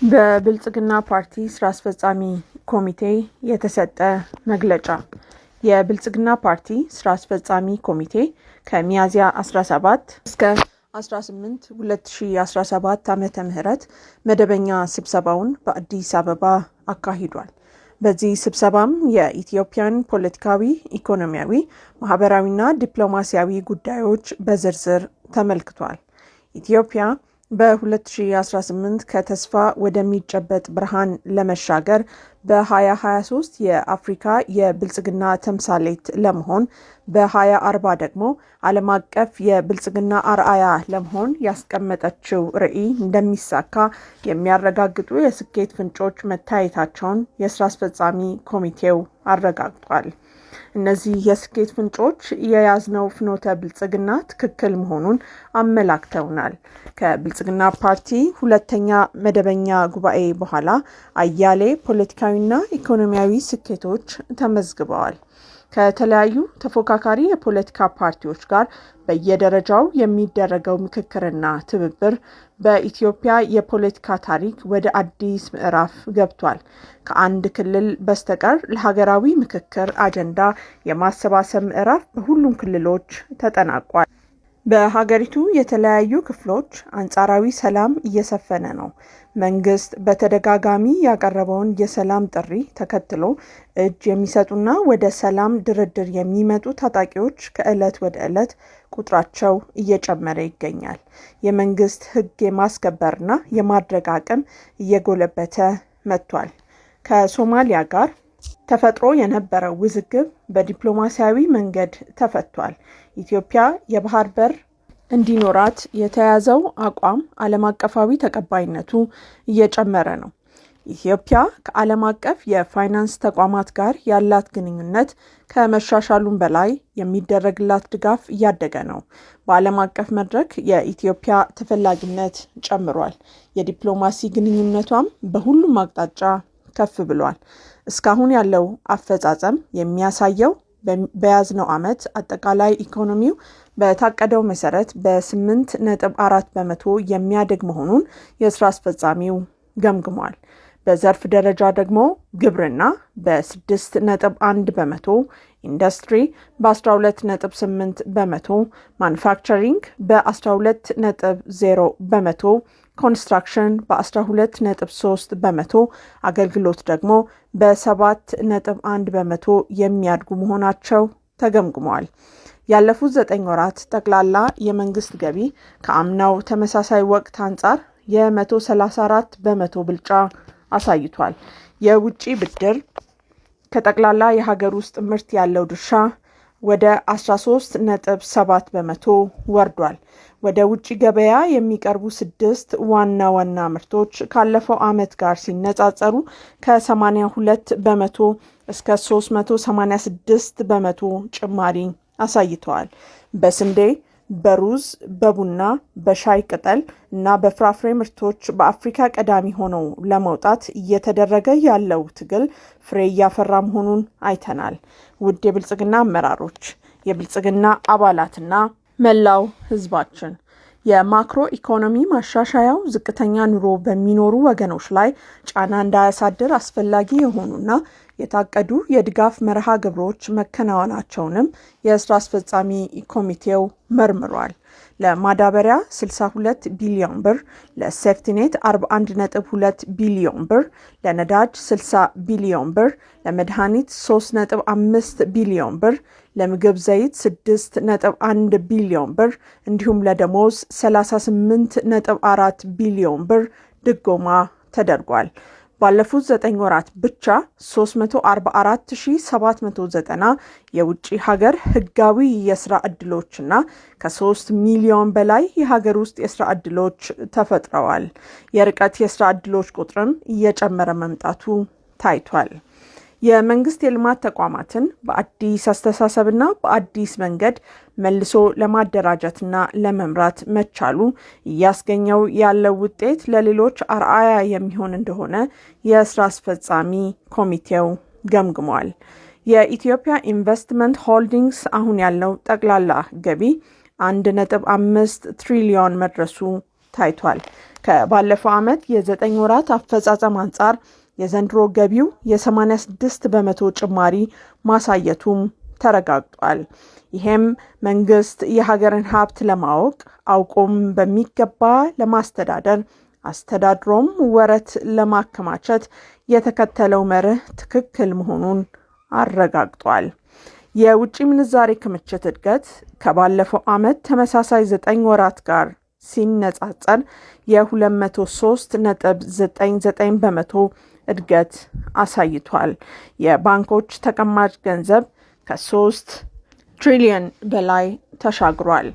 በብልጽግና ፓርቲ ስራ አስፈጻሚ ኮሚቴ የተሰጠ መግለጫ። የብልጽግና ፓርቲ ስራ አስፈጻሚ ኮሚቴ ከሚያዝያ 17 እስከ 18 2017 ዓመተ ምህረት መደበኛ ስብሰባውን በአዲስ አበባ አካሂዷል። በዚህ ስብሰባም የኢትዮጵያን ፖለቲካዊ፣ ኢኮኖሚያዊ፣ ማህበራዊና ዲፕሎማሲያዊ ጉዳዮች በዝርዝር ተመልክቷል። ኢትዮጵያ በ2018 ከተስፋ ወደሚጨበጥ ብርሃን ለመሻገር በ2023 የአፍሪካ የብልጽግና ተምሳሌት ለመሆን በ2040 ደግሞ ዓለም አቀፍ የብልጽግና አርአያ ለመሆን ያስቀመጠችው ራዕይ እንደሚሳካ የሚያረጋግጡ የስኬት ፍንጮች መታየታቸውን የስራ አስፈጻሚ ኮሚቴው አረጋግጧል። እነዚህ የስኬት ፍንጮች የያዝነው ፍኖተ ብልጽግና ትክክል መሆኑን አመላክተውናል። ከብልጽግና ፓርቲ ሁለተኛ መደበኛ ጉባኤ በኋላ አያሌ ፖለቲካዊና ኢኮኖሚያዊ ስኬቶች ተመዝግበዋል። ከተለያዩ ተፎካካሪ የፖለቲካ ፓርቲዎች ጋር በየደረጃው የሚደረገው ምክክርና ትብብር በኢትዮጵያ የፖለቲካ ታሪክ ወደ አዲስ ምዕራፍ ገብቷል። ከአንድ ክልል በስተቀር ለሀገራዊ ምክክር አጀንዳ የማሰባሰብ ምዕራፍ በሁሉም ክልሎች ተጠናቋል። በሀገሪቱ የተለያዩ ክፍሎች አንጻራዊ ሰላም እየሰፈነ ነው። መንግስት በተደጋጋሚ ያቀረበውን የሰላም ጥሪ ተከትሎ እጅ የሚሰጡና ወደ ሰላም ድርድር የሚመጡ ታጣቂዎች ከዕለት ወደ ዕለት ቁጥራቸው እየጨመረ ይገኛል። የመንግስት ሕግ የማስከበርና የማድረግ አቅም እየጎለበተ መጥቷል። ከሶማሊያ ጋር ተፈጥሮ የነበረው ውዝግብ በዲፕሎማሲያዊ መንገድ ተፈቷል። ኢትዮጵያ የባህር በር እንዲኖራት የተያዘው አቋም ዓለም አቀፋዊ ተቀባይነቱ እየጨመረ ነው። ኢትዮጵያ ከዓለም አቀፍ የፋይናንስ ተቋማት ጋር ያላት ግንኙነት ከመሻሻሉም በላይ የሚደረግላት ድጋፍ እያደገ ነው። በዓለም አቀፍ መድረክ የኢትዮጵያ ተፈላጊነት ጨምሯል። የዲፕሎማሲ ግንኙነቷም በሁሉም አቅጣጫ ከፍ ብሏል። እስካሁን ያለው አፈጻጸም የሚያሳየው በያዝነው ዓመት አጠቃላይ ኢኮኖሚው በታቀደው መሰረት በ8.4 በመቶ የሚያድግ መሆኑን የስራ አስፈጻሚው ገምግሟል። በዘርፍ ደረጃ ደግሞ ግብርና በ6.1 በመቶ፣ ኢንዱስትሪ በ12.8 በመቶ፣ ማኑፋክቸሪንግ በ12.0 በመቶ፣ ኮንስትራክሽን በ12.3 በመቶ፣ አገልግሎት ደግሞ በ7.1 በመቶ የሚያድጉ መሆናቸው ተገምግሟል። ያለፉት 9 ወራት ጠቅላላ የመንግስት ገቢ ከአምናው ተመሳሳይ ወቅት አንጻር የ134 በመቶ ብልጫ አሳይቷል። የውጭ ብድር ከጠቅላላ የሀገር ውስጥ ምርት ያለው ድርሻ ወደ 13.7 በመቶ ወርዷል። ወደ ውጭ ገበያ የሚቀርቡ 6 ዋና ዋና ምርቶች ካለፈው ዓመት ጋር ሲነጻጸሩ ከ82 በመቶ እስከ 386 በመቶ ጭማሪ አሳይተዋል። በስንዴ፣ በሩዝ፣ በቡና፣ በሻይ ቅጠል እና በፍራፍሬ ምርቶች በአፍሪካ ቀዳሚ ሆነው ለመውጣት እየተደረገ ያለው ትግል ፍሬ እያፈራ መሆኑን አይተናል። ውድ የብልጽግና አመራሮች፣ የብልጽግና አባላትና መላው ህዝባችን፣ የማክሮ ኢኮኖሚ ማሻሻያው ዝቅተኛ ኑሮ በሚኖሩ ወገኖች ላይ ጫና እንዳያሳድር አስፈላጊ የሆኑና የታቀዱ የድጋፍ መርሃ ግብሮች መከናወናቸውንም የስራ አስፈጻሚ ኮሚቴው መርምሯል። ለማዳበሪያ 62 ቢሊዮን ብር፣ ለሴፍቲኔት 41.2 ቢሊዮን ብር፣ ለነዳጅ 60 ቢሊዮን ብር፣ ለመድኃኒት 3.5 ቢሊዮን ብር፣ ለምግብ ዘይት 6.1 ቢሊዮን ብር እንዲሁም ለደሞዝ 38.4 ቢሊዮን ብር ድጎማ ተደርጓል። ባለፉት 9 ወራት ብቻ 344790 የውጭ ሀገር ህጋዊ የስራ ዕድሎችና ከ3 ሚሊዮን በላይ የሀገር ውስጥ የስራ ዕድሎች ተፈጥረዋል። የርቀት የስራ ዕድሎች ቁጥርም እየጨመረ መምጣቱ ታይቷል። የመንግስት የልማት ተቋማትን በአዲስ አስተሳሰብና በአዲስ መንገድ መልሶ ለማደራጀትና ለመምራት መቻሉ እያስገኘው ያለው ውጤት ለሌሎች አርአያ የሚሆን እንደሆነ የስራ አስፈጻሚ ኮሚቴው ገምግሟል። የኢትዮጵያ ኢንቨስትመንት ሆልዲንግስ አሁን ያለው ጠቅላላ ገቢ 1.5 ትሪሊዮን መድረሱ ታይቷል። ከባለፈው ዓመት የ9 ወራት አፈጻጸም አንጻር የዘንድሮ ገቢው የ86 በመቶ ጭማሪ ማሳየቱም ተረጋግጧል። ይሄም መንግስት የሀገርን ሀብት ለማወቅ አውቆም በሚገባ ለማስተዳደር አስተዳድሮም ወረት ለማከማቸት የተከተለው መርህ ትክክል መሆኑን አረጋግጧል። የውጭ ምንዛሬ ክምችት እድገት ከባለፈው ዓመት ተመሳሳይ 9 ወራት ጋር ሲነጻጸር የ203.99 በመቶ እድገት አሳይቷል። የባንኮች ተቀማጭ ገንዘብ ከ3 ትሪሊዮን በላይ ተሻግሯል።